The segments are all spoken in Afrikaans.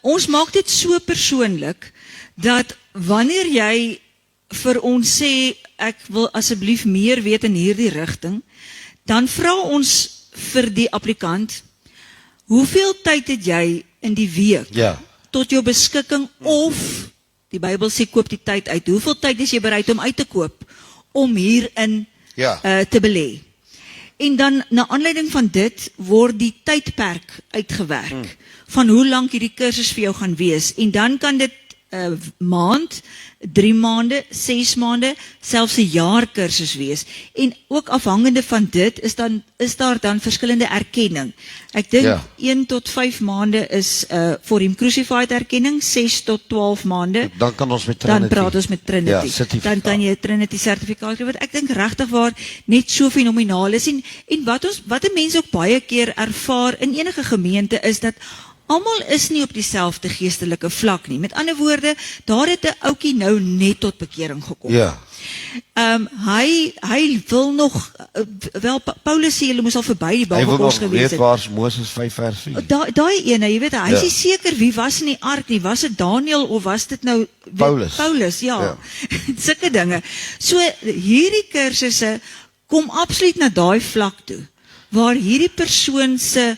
Ons maak dit so persoonlik, dat wanneer jy vir ons sê, ek wil asseblief meer weet in hierdie rigting, dan vra ons vir die applikant, hoeveel tyd het jy in die week tot jou beskikking, of die Bybel sê koop die tyd uit, hoeveel tyd is jy bereid om uit te koop, om hierin te belê? En dan, na aanleiding van dit, word die tydperk uitgewerk, van hoe lang hierdie kursus vir jou gaan wees, en dan kan dit maand, 3 maande, 6 maande, selfs 'n jaar kursus wees. En ook afhangende van dit is daar dan verskillende erkenning. Ek dink 1 tot 5 maande is for him crucified erkenning, 6 tot 12 maande. Dan kan ons met Trinity. Dan praat ons met Trinity. Dan kan jy 'n Trinity sertifikaat kry, wat ek dink regtig waar net so fenomenaal is. En wat 'n mens ook baie keer ervaar in enige gemeente is dat almal is nie op dieselfde geestelike vlak nie. Met ander woorde, daar het 'n ouetjie nou net tot bekering gekom. Hy wil nog, wel, Paulus sê, julle moes al verby die Babelkos gewees het. Hy wil nog weet waar is Moses 5 vers 4. Daai ene, jy weet, hy is nie seker wie was in die ark nie. Was dit Daniel of was dit nou Paulus, sulke dinge. So, hierdie kursusse kom absoluut na daai vlak toe, waar hierdie persoon se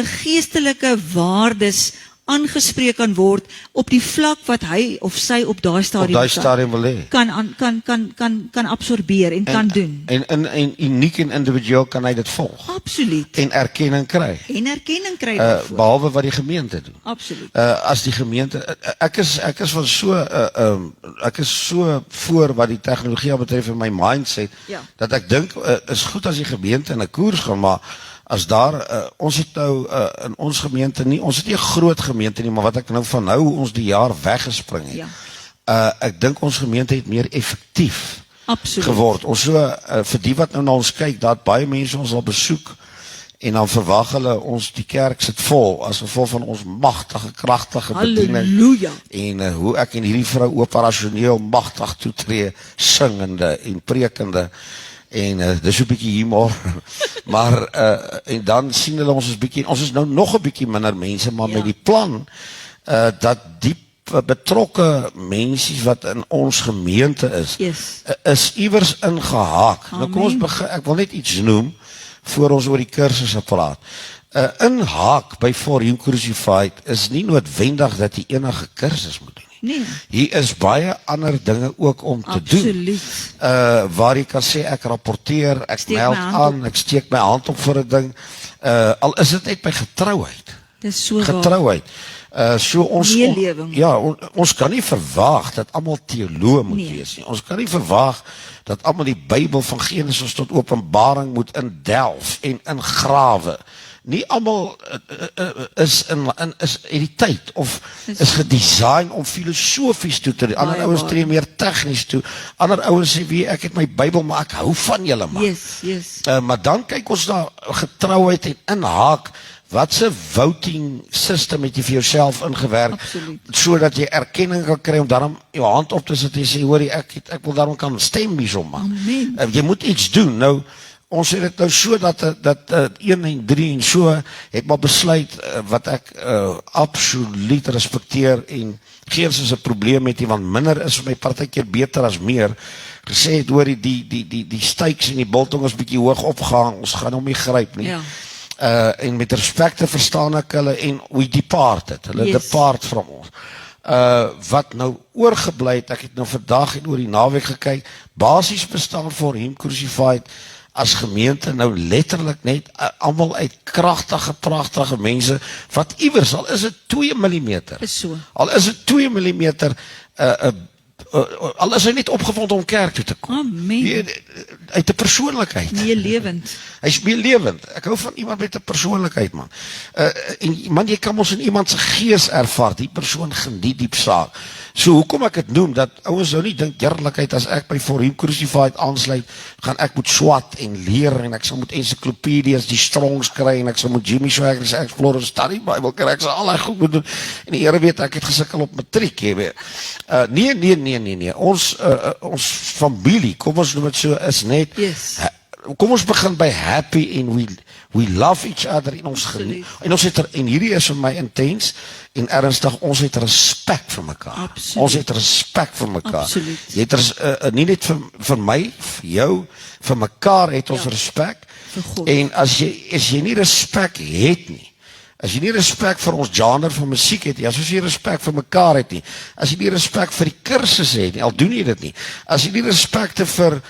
geestelike waardes aangespreek kan word op die vlak wat hy of sy op daai stadium wil hê. Kan absorbeer en kan doen. En uniek en individueel kan hy dit volg. Absoluut. En erkenning kry. Daarvoor. Behalwe wat die gemeente doen. Absoluut. As die gemeente, ek is so voor wat die tegnologie betref in my mindset, dat ek dink, is goed as die gemeente in 'n koers gaan, maar as daar, ons het nou in ons gemeente nie, ons het nie 'n groot gemeente nie, maar wat ek nou van nou ons die jaar weggespring het, ek dink ons gemeente het meer effektief geword. Ons vir die wat nou na ons kyk, daar het baie mense ons al besoek, en dan verwag hulle ons, die kerk sit vol, as gevolg van ons magtige, kragtige bediening. Halleluja. En hoe ek en hierdie vrou operasioneel magtig toetree, singende en prekende, en dis 'n bietjie humor, maar en dan sien hulle ons ons is nou nog 'n bietjie minder mense, maar met die plan, dat die betrokke mense wat in ons gemeente is iewers ingehaak. Nou kom ons begin, ek wil net iets noem, voor ons oor die kursusse praat. Inhaak by For Him Crucified is nie noodwendig dat jy enige kursus moet doen. Nee. Hier is baie ander dinge ook om te doen. Waar jy kan sê, ek rapporteer, ek meld aan, ek steek my hand op vir 'n ding, al is dit net by getrouheid. Dis so getrouheid. Ons kan nie verwag dat almal teoloë moet wees nie. Ons kan nie verwag dat almal die Bybel van Genesis tot Openbaring moet indelf en ingrawe. Nie almal is die tyd of is gedesign om filosofies toe te doen. Ander ouens tree meer tegnies toe. Ander ouens sê, ek het my Bybel, maar ek hou van julle man. Maar dan kyk ons na getrouheid en inhaak. Wat se voting system het jy vir jouself ingewerk, sodat jy erkenning kan kry om daarom jou hand op te sit en sê, hoorie, ek wil daarom kan stem hiersom man. Jy moet iets doen. Nou, ons het dit nou so dat 1 en 3 en so het maar besluit wat ek absoluut respekteer en geen soos 'n probleem met nie, want minder is vir my partykeer beter as meer. Gesê het, hoorie, die stakes en die biltong is bietjie hoog opgehang, ons gaan hom nie gryp nie. En met respect te verstaan ek hulle en we departed, hulle depart van ons. Wat nou oorgebly het, ek het nou vandag en oor die naweek gekyk, basies bestaan For Him Crucified as gemeente nou letterlik net almal uit kragtige, pragtige mense wat iewers, al is dit 2 mm, al is dit 2 mm, al is hy net opgewond om kerk toe te kom. Uit 'n persoonlikheid. Hy is meer lewend. Ek hou van iemand met 'n persoonlikheid, man. Man, jy kan ons in iemand se gees ervaar. Die persoon geniet diep saak. So hoekom ek dit noem, dat ouens nou nie dink eerlikheid as ek by For Him Crucified aansluit, gaan ek moet swat en leer en ek sal moet ensiklopedies, die Strongs kry en ek sal moet Jimmy Swaggart se Explorer Study Bible kry, ek sal al goed moet doen. En die Here weet ek het gesukkel op matriek, jy weet. Nee. Ons familie, kom ons noem dit so, is net kom ons begin by happy en we love each other en ons geniet. En ons het en hierdie is vir my intens en ernstig, ons het respek vir mekaar. Absoluut. Ons het respek vir mekaar. Absoluut. Jy het nie net vir my, vir jou, vir mekaar het ons respek. Vir God. En as jy nie respek het nie, as jy nie respek vir ons genre van musiek het nie, as jy respek vir mekaar het nie, as jy nie respek vir die kursusse het nie, al doen jy dit nie, as jy nie respek het vir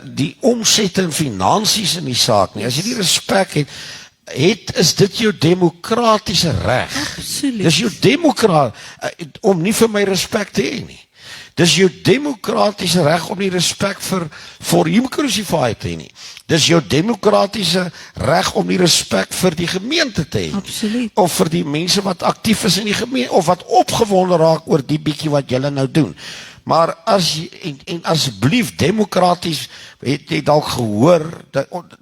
die omset en finansies in die saak nie, as jy nie respek het, is dit jou demokratiese reg. Absoluut. Dis jou om nie vir my respek te hê nie. Dis jou demokratiese reg om nie respek vir hom crucified te hê nie. Dis jou demokratiese reg om nie respek vir die gemeente te hê. Absoluut. Of vir die mense wat aktief is in die gemeente, of wat opgewonde raak oor die bietjie wat julle nou doen. Maar as jy, en asseblief demokraties, het jy dalk gehoor,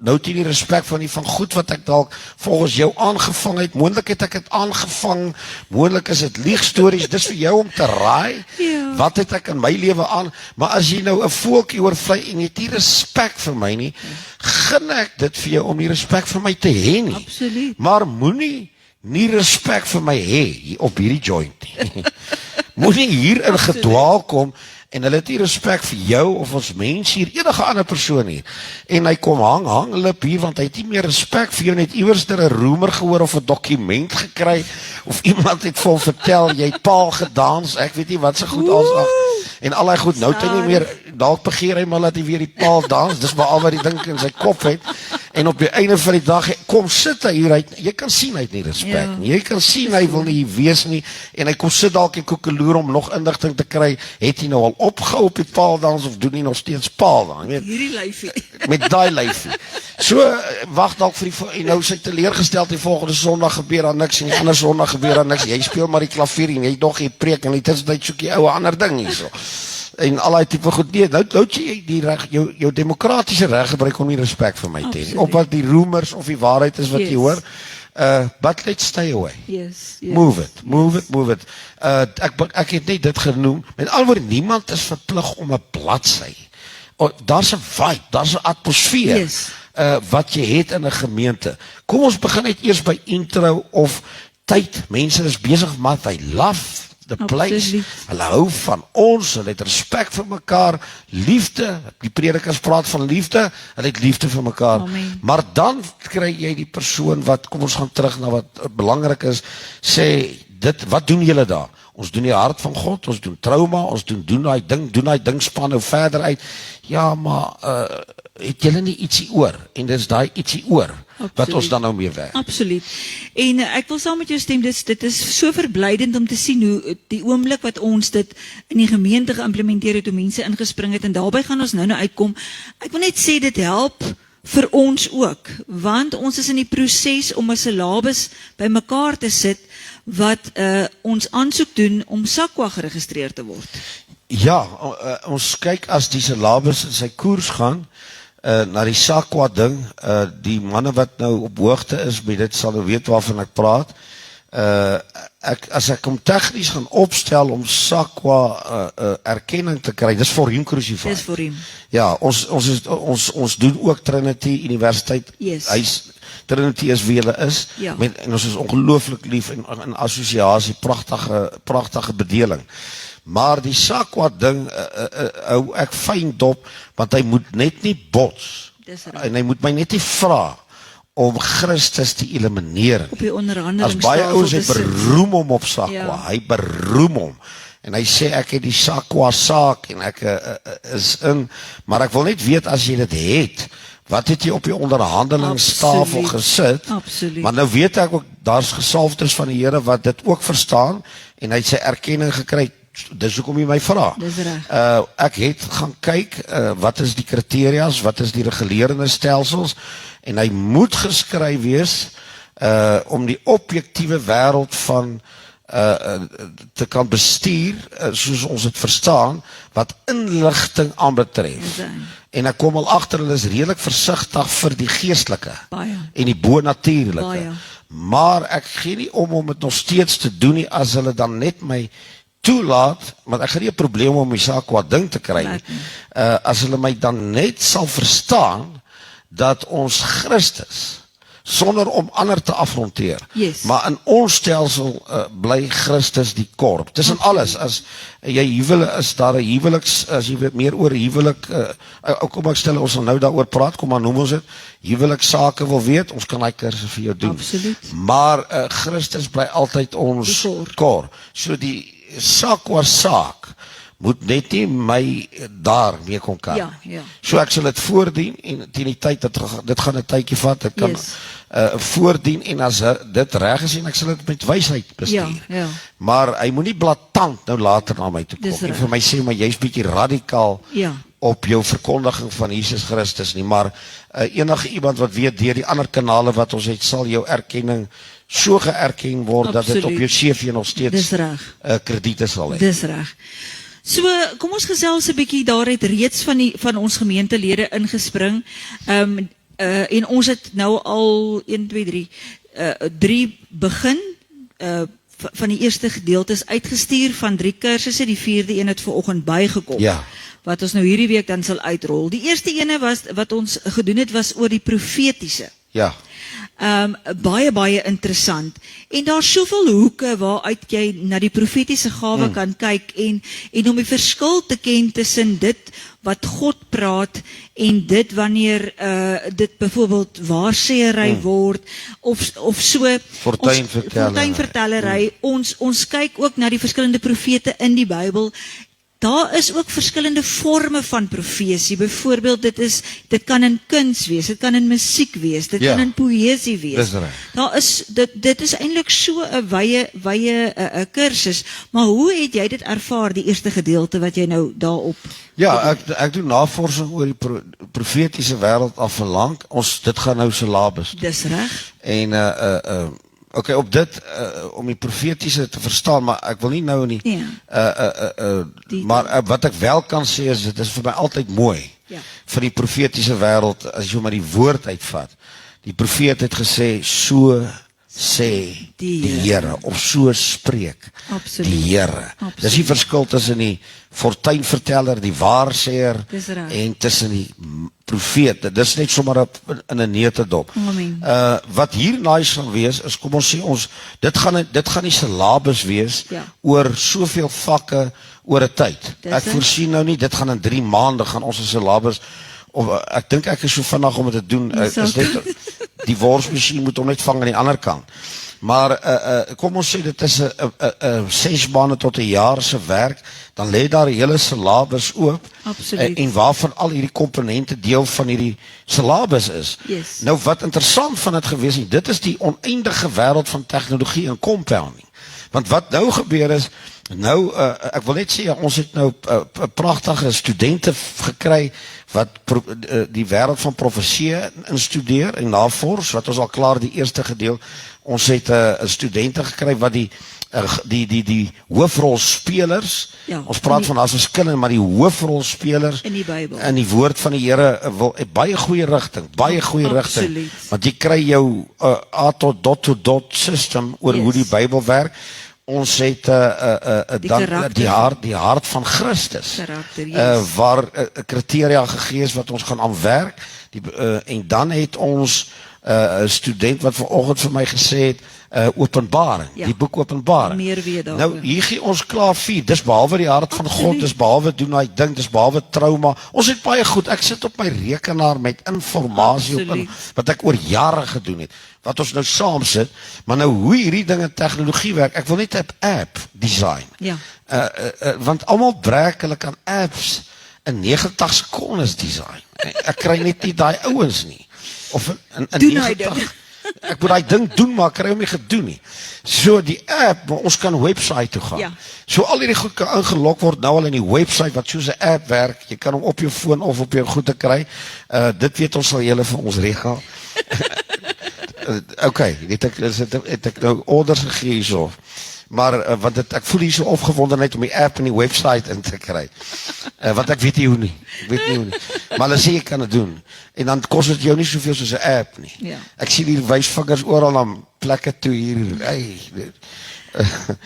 nou het jy nie respek van die van goed wat ek dalk volgens jou aangevang het, moontlik het ek het aangevang, moontlik is dit liegstories, dis vir jou om te raai, Ja. wat het ek in my lewe aan, maar as jy nou 'n voeltjie oorvlei en jy het nie respek vir my nie, gun ek dit vir jou om nie respek vir my te hê nie. Absoluut. Maar moenie nie respek vir my hê op hierdie joint nie. Moenie hier in gedwaal kom en hulle het nie respek vir jou of ons mens hier, enige ander persoon hier. En hy kom hang hulle op hier want hy het nie meer respek vir jou, net iewers 'n roemer gehoor of 'n dokument gekry of iemand het vir hom vertel jy het paal gedans, ek weet nie wat se goed als en al hy goed nou het hy nie meer, dalk begeer hy maar dat hy weer die paal dans, dis maar al wat die ding in sy kop het. En op die einde van die dag kom sit hy hier, jy kan sien hy het nie respek nie. Jy kan sien hy wil nie hier wees nie en hy kom sit dalk en koekeloer om nog inligting te kry. Het hy nou al opgehou op die paaldans of doen hy nog steeds paaldans? Jy weet, Hierdie lyfie. met daai lyfie. So wag dalk vir die en nou sy teleurgesteld die volgende Sondag gebeur daar niks en die ander Sondag gebeur daar niks. Jy speel maar die klavier en jy dog jy preek en dit is net soek jy ou ander ding hierso. En al daai tipe goed nee, nou jy die reg jou demokratiese reg gebruik om nie respek vir my te hê nie. Op wat die rumors of die waarheid is wat jy hoor. But let's stay away. Yes. Move it. Ek het net dit genoem. Met ander woorde, niemand is verplig om 'n bladsy. Daar's 'n vibe, daar's 'n atmosfeer. Yes. Wat jy het in 'n gemeente. Kom ons begin net eers by intro of tyd. Mense is besig met hy love the place. Absoluut. Hulle hou van ons, hulle het respek vir mekaar, liefde. Die predikers praat van liefde, hulle het liefde vir mekaar. Amen. Maar dan kry jy die persoon wat, kom ons gaan terug na wat belangrik is, sê dit, wat doen julle daar? Ons doen die hart van God, ons doen trauma, ons doen daai ding span nou verder uit. Ja, maar het julle nie ietsie oor? En dis daai ietsie oor wat ons dan nou mee werk. Absoluut. En ek wil saam met jou stem, dit is so verblydend om te sien hoe die oomblik wat ons dit in die gemeente geïmplementeer het, hoe mense ingespring het en daarbey gaan ons nou uitkom. Ek wil net sê dit help vir ons ook, want ons is in die proses om 'n syllabus bymekaar te sit wat ons aansoek doen om SAQA geregistreer te word. Ja, ons kyk as die syllabus in sy koers gaan, na die SAQA ding, die manne wat nou op hoogte is met dit sal weet waarvan ek praat. As ek hom tegnies gaan opstel om SAQA erkenning te kry, dis vir hom crucified. Dis vir hom. Ja, ons doen ook Trinity Universiteit. Yes. Trinity is wie hulle is. Ja. En ons is ongelooflik lief en assosiasie, pragtige bedeling. Maar die SAQA ding hou ek fyn dop, want hy moet net nie bots. Dis reg. En hy moet my net nie vra om Christus te elimineer. Op die As onderhandelingstafel baie ouens te het sit. beroem hom op SAQA, Ja. hy beroem hom. En hy sê ek het die SAQA saak en ek is in, maar ek wil net weet as jy dit het, wat het jy op die onderhandelingstafel Absoluut. gesit? Absoluut. Maar nou weet ek ook, daar's gesalfdes van die Here wat dit ook verstaan en hy het sy erkenning gekry. Dis hoekom jy my vra. Dis reg. Ek het gaan kyk, wat is die kriteria's, wat is die regulerende stelsels en hy moet geskryf wees om die objektiewe wêreld van te kan bestuur, soos ons dit verstaan, wat inligting aanbetref. Dis En ek kom al agter, hulle is redelik versigtig vir die geestelike Baie. en die bonatuurlike. Baie. Maar ek gee nie om dit nog steeds te doen nie, as hulle dan net my toelaat, want ek gaan nie 'n probleem om my saak wat ding te kry nie. As hulle my dan net sal verstaan dat ons Christus, sonder om ander te afronteer, Yes. maar in ons stelsel bly Christus die korp. Tussen alles, as jy huwelik is, daar 'n huweliks, as jy weet meer oor huwelik, kom ek stel, ons sal nou daaroor praat, kom maar noem ons dit, huweliksake wil weet, ons kan daai kursus vir jou doen. Absoluut. Maar Christus bly altyd ons Die kor. kor. So die saak oor saak, moet net nie my daar mee kom kan. Ja, ja. So ek sal dit voordien en teen die tyd dit gaan 'n tydjie vat. Ek kan Yes. voordien en as dit reg is en ek sal dit met wysheid bestuur. Ja, ja. Maar hy moenie blaatant nou later na my toe kom Dis en reg. vir my sê maar jy's bietjie radikaal Ja. op jou verkondiging van Jesus Christus nie, maar enige iemand wat weet deur die ander kanale wat ons het, sal jou erkenning so geerken word dat dit op jou CV nog steeds Dis reg. krediete sal hê. Dis reg. So, kom ons gesels 'n bietjie, daar het reeds van ons gemeentelede ingespring. En ons het nou al 1 2 3 3 begin van die eerste gedeeltes uitgestuur van 3 kursusse, die 4de een het vanoggend bygekom. Ja. Wat ons nou hierdie week dan sal uitrol. Die eerste ene was wat ons gedoen het was oor die profetiese. Ja. Baie interessant. En daar's soveel hoeke waaruit jy na die profetiese gawe kan kyk en om die verskil te ken tussen dit wat God praat en dit wanneer dit byvoorbeeld waarsêery word of so fortuinvertellery. Ons kyk ook na die verskillende profete in die Bybel. Daar is ook verskillende forme van profesie. Byvoorbeeld dit kan in kuns wees, dit kan in musiek wees, dit Ja. kan in poësie wees. Dis reg. Daar is dit is eintlik so 'n wye kursus, maar hoe het jy dit ervaar, die eerste gedeelte wat jy nou daarop? Ja, ek doen navorsing oor die profetiese wêreld al verlang. Dit gaan nou syllabus. Dis reg. En okay, op dit om die profetiese te verstaan, maar ek wil nie nou nie. Maar wat ek wel kan sê is dit is vir my altyd mooi. Ja. Vir die profetiese wêreld as jy maar die woord uitvat. Die profeet het gesê so sê die Here of so spreek Absoluut. die Here. Absoluut. Dis die verskil tussen die fortuinverteller, die waarsêer Dis reg. en tussen die profeet. Dis net sommer in 'n neutedop. Amen. Wat hiernaai sal wees is, kom ons sê dit gaan nie syllabus wees Ja. oor soveel vakke oor 'n tyd. Dis Ek dit. voorsien nou nie dit gaan in 3 maande gaan ons 'n syllabus of ek dink ek is so vinnig om dit te doen. Dis Is net die worsmasjien moet hom net vang aan die ander kant. Maar kom ons sê dit is 'n 6 maande tot 'n jaar se werk, dan lê daar 'n hele syllabus oop. Absoluut. En waarvan al hierdie komponente deel van hierdie syllabus is. Yes. Nou wat interessant van dit gewees het, dit is die oneindige wêreld van tegnologie en compounding. Want wat nou gebeur is, nou ek wil net sê ons het nou pragtige studente gekry wat die wêreld van profesie instudeer en navors, wat ons al klaar die eerste gedeelte. Ons het studente gekry wat die hoofrolspelers. Ja, Ons praat van daar's verskillende, maar die hoofrolspelers In die Bybel. in die woord van die Here wil baie goeie rigting, baie goeie rigting. Absoluut. Want jy kry jou A tot dot system oor Yes. hoe die Bybel werk. Ons het dan karakter. die hart van Christus. Karakter, yes. Waar kriteria gegee is wat ons gaan aanwerk. En dan het ons 'n student wat vanoggend vir my gesê het Openbaring, Ja. die boek Openbaring. Meer weet daaroor. Nou hier gee ons klaar 4. Dis behalwe die hart van God, dis behalwe doen hy ding, dis behalwe trauma. Ons het baie goed. Ek sit op my rekenaar met inligting Absoluut. wat ek oor jare gedoen het. Wat ons nou saam sit, maar nou hoe hierdie dinge tegnologie werk. Ek wil net 'n app design. Ja. Want almal breek hulle kan apps in 90 sekondes design. Ek kry net nie daai ouens nie. Of in Doen hy 90 dit? Ek moet daai ding doen, maar ek kry hom nie gedoen nie. So die app, maar ons kan webwerf toe gaan. Ja. So al hierdie goed kan ingelog word nou al in die webwerf wat soos 'n app werk. Jy kan hom op jou foon of op jou goede kry. Dit weet ons sal julle vir ons regel. Okay, het ek nou orders gegee hierso. Maar want ek voel hier so opgewondenheid om die app en die website in te kry. Want ek weet nie hoe nie. Ek weet nie hoe nie. Maar hulle sê jy kan dit doen. En dan kos dit jou nie soveel soos 'n app nie. Ja. Ek sien hier wysvingers oral aan plekke toe hier.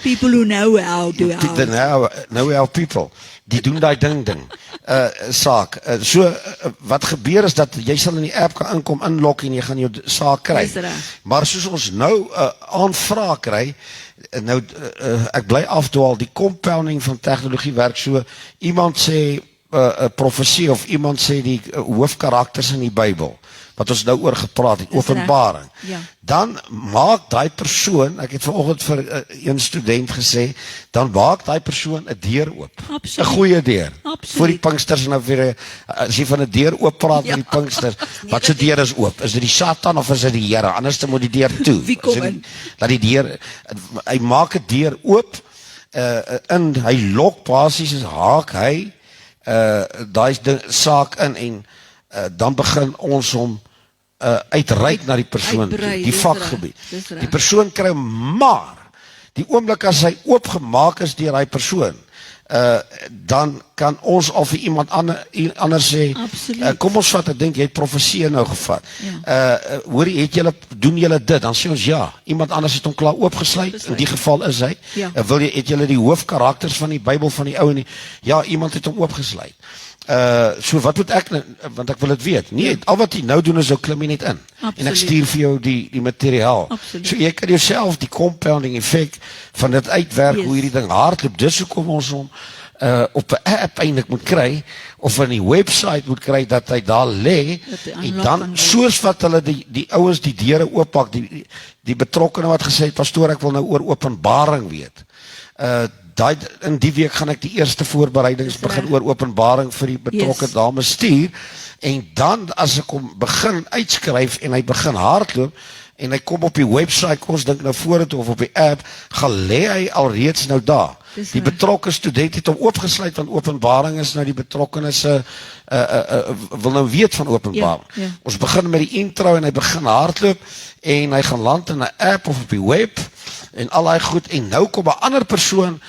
People who know how to help. The know how people, die doen daai ding, saak. Wat gebeur is dat jy sal in die app kan inlog en jy gaan jou saak kry. Dis reg. Maar soos ons nou aanvraag kry, nou ek bly afdwaal, die compounding van tegnologie werk so, iemand sê profesie of iemand sê die hoofkarakters in die Bybel, wat ons nou oor gepraat het, Openbaring. Ja. Dan maak daai persoon, ek het vanoggend vir een student gesê, dan maak daai persoon 'n deur oop. Absoluut. 'n Goeie deur. Absoluut. Voor die Pinksters en weer as jy van 'n deur oop praat met die Pinksters, wat se deur is oop? Is dit die Satan of is dit die Here? Anders dan moet die deur toe. Wie kom in? Laat die deur, hy maak 'n deur oop, in hy lok basies is haak hy daai saak in en dan begin ons hom uitreik na die persoon toe, Uitbrei, die dis vakgebied. reg, dis reg. Die persoon kry maar die oomblik as hy oopgemaak is deur daai persoon, dan kan ons al vir iemand anders sê, Absoluut. kom ons vat, ek dink jy het profesie nou gevat. Hoorie, doen julle dit? Dan sê ons ja. Iemand anders het hom klaar oopgesluit. In die geval is hy. Ja. Het julle die hoofkarakters van die Bybel van die ou en die, ja, iemand het hom oopgesluit. So wat moet ek, want ek wil dit weet. Nee, al wat jy nou doen is, klim jy net in. Absoluut. En ek stuur vir jou die materiaal. Absoluut. So jy kan jouself die compounding effek van dit uitwerk, Yes. hoe hierdie ding hardloop. Dis hoekom ons hom op 'n app eintlik moet kry, of in die website moet kry, dat hy daar lê, Dat hy en unlock dan, kan word. soos wat hulle die ouens die deure ooppak, die betrokkene wat gesê het, pastoor, ek wil nou oor Openbaring weet. In die week gaan ek die eerste voorbereidings begin oor Openbaring vir die betrokke dames stuur, en dan as ek hom begin uitskryf en hy begin hardloop en hy kom op die website, kom ons dink nou vorentoe of op die app, gaan lê hy alreeds nou daar. Dis Die reg. betrokke student het hom oopgesluit, want Openbaring is nou die betrokkenes wil nou weet van Openbaring. Ja, ja. Ons begin met die intro en hy begin hardloop en hy gaan land in 'n app of op die web en al daai goed, en nou kom 'n ander persoon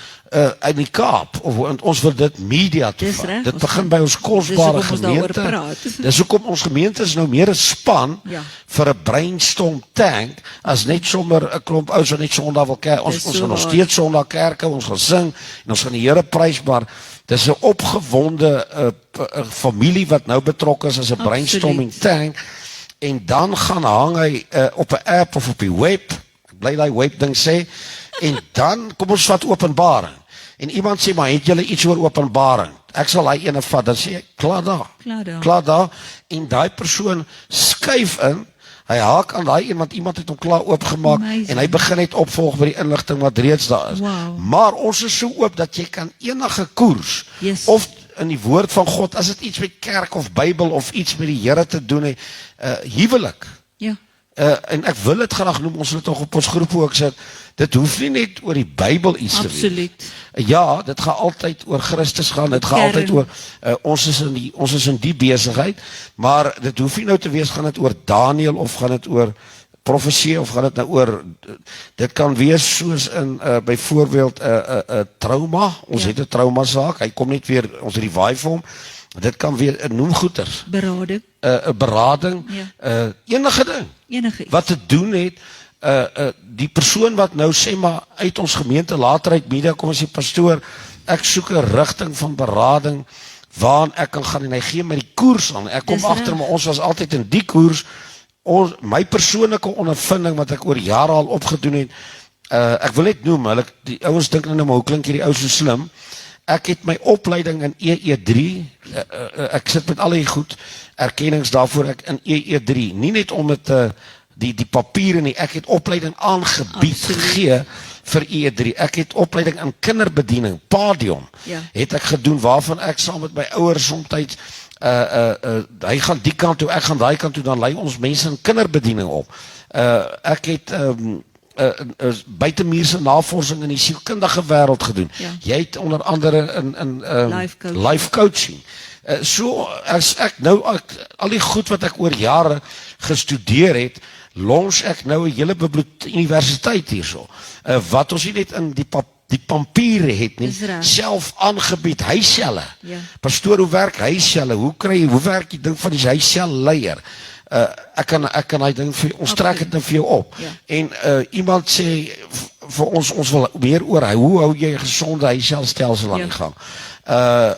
uit die Kaap, want ons wil dit media toe Dis vat. reg, Dit ons begin gaan- by ons dis kosbare hoekom ons daaroor gemeente. praat. Dis hoekom ons gemeente is nou meer 'n span Ja. vir 'n brainstorm tank, as net sommer 'n klomp ouens wat net Sondag wil kerk. Ons Dis gaan so nog waar. steeds Sondag kerke, ons gaan sing en ons gaan die Here prys, maar dis 'n opgewonde familie wat nou betrokke is as 'n brainstorming tank, en dan gaan hang hy op 'n app of op die web. Ek bly daai web ding sê, en dan kom ons vat Openbaring. En iemand sê, maar het julle iets oor Openbaring? Ek sal hy ene vat, dan sê ek, klaar daar. Klaar daar. En daai persoon skuif in, hy haak aan daai een, want iemand het hom klaar oopgemaak, Amazing. en hy begin net opvolg by die inligting wat reeds daar is. Wow. Maar ons is so oop dat jy kan enige koers, Yes. of in die woord van God, as dit iets met kerk of Bybel of iets met die Here te doen het, huwelik. Ja. En ek wil dit graag noem, ons het tog op ons groep ook sê, dit hoef nie net oor die Bybel iets te wees. Absoluut. Ja, dit gaan altyd oor Christus gaan, dit gaan Kern. altyd oor, ons is in die besigheid, maar dit hoef nie nou te wees, gaan dit oor Daniel, of gaan dit oor profesie, of gaan dit nou oor, dit kan wees soos in, byvoorbeeld, trauma, ons het 'n trauma saak, hy kom net weer, ons revive hom, dit kan weer, noem goeters, Berading. 'n berading, Ja. enige ding, Enige iets. wat te doen het, die persoon wat nou sê maar uit ons gemeente later uit media kom as die pastoor, ek soek 'n rigting van berading waaraan ek kan gaan, en hy gee my die koers aan. Ek kom Dis agter, reg. maar ons was altyd in die koers. My persoonlike ondervinding wat ek oor jare al opgedoen het, ek wil net noem, die ouens dink nou maar hoe klink hierdie ou so slim. Ek het my opleiding in EE3, ek sit met al die goed, erkennings daarvoor, ek in EE3, nie net om het die papiere nie, ek het opleiding aangebied Absoluut. gegee vir EE3, ek het opleiding in kinderbediening, Padion, Ja. het ek gedoen, waarvan ek saam met my ouers somtyds, hy gaan die kant toe, ek gaan daai kant toe, dan lei ons mense in kinderbediening op. Ek het buitemuurse navorsing in die sielkundige wêreld gedoen. Ja. Jy het onder andere in Life coaching. So as ek nou al die goed wat ek oor jare gestudeer het, lons ek nou 'n hele universiteit hierso. Wat ons nie net in die papiere het nie, Dis reg. self aangebied, huiscelle. Ja. Pastoor, hoe werk huiscelle? Hoe werk die ding van die huiscelleier? Ek kan hy ding vir ons trek dit nou vir jou op. Ja. En iemand sê vir ons wil meer oor hoe hou jy 'n gesonde huisselstelsel aan Ja. die gang.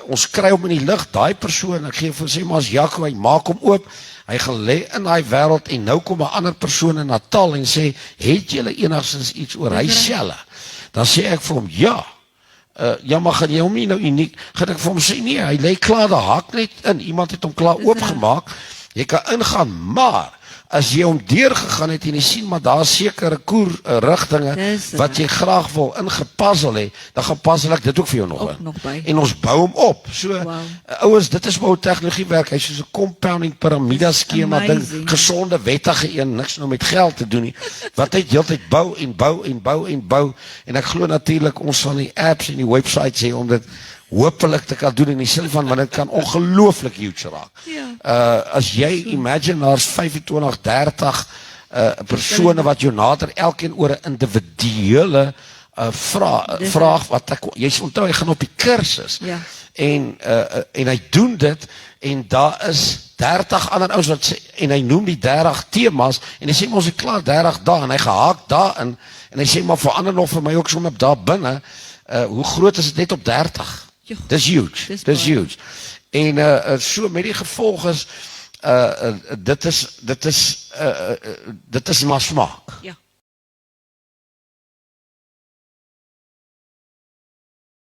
Ons kry hom in die lig, daai persoon, ek gee vir sê maar as Jaco, hy maak hom oop, hy gaan lê in daai wêreld en nou kom 'n ander persoon in Natal en sê, het julle enigstens iets oor hy selle? Dan sê ek vir hom, ja. Ja, maar gaan jy hom nie nou uniek, gaan ek vir hom sê, nee, hy lê klaar, daar haak net in, iemand het hom klaar oopgemaak, jy kan ingaan, maar, as jy hom deurgegaan het en jy sien, maar daar sekere rigtinge, Dis wat jy graag wil ingepuzzle hê, dan gaan puzzle ek dit ook vir jou nog Ook in. nog by. En ons bou hom op. So, Wow. ouers, dit is hoe tegnologie werk, hy is soos 'n compounding piramida skema ding, Amazing. gesonde, wettige een, niks nou met geld te doen nie, wat hy heeltyd bou en bou en bou en bou, en ek glo natuurlik ons van die apps en die websites hê om dit hopelik te kan doen in die sin van, want dit kan ongelooflik huge raak. Ja. As jy imagine, daar's 25, 30 persone wat jou nader, elkeen oor 'n individuele vraag wat jy onthou, hy gaan op die kursus. Ja. En hy doen dit, en daar is 30 ander ouens wat sê, en hy noem die 30 temas, en hy sê, maar ons het klaar 30 dae, en hy gehaak daarin, en hy sê, maar verander nog vir my ook sommer daar binne, hoe groot is dit net op 30? Joh, Dis huge, dis dis baie. huge. En so met die gevolg is, dit is maar smaak. Ja.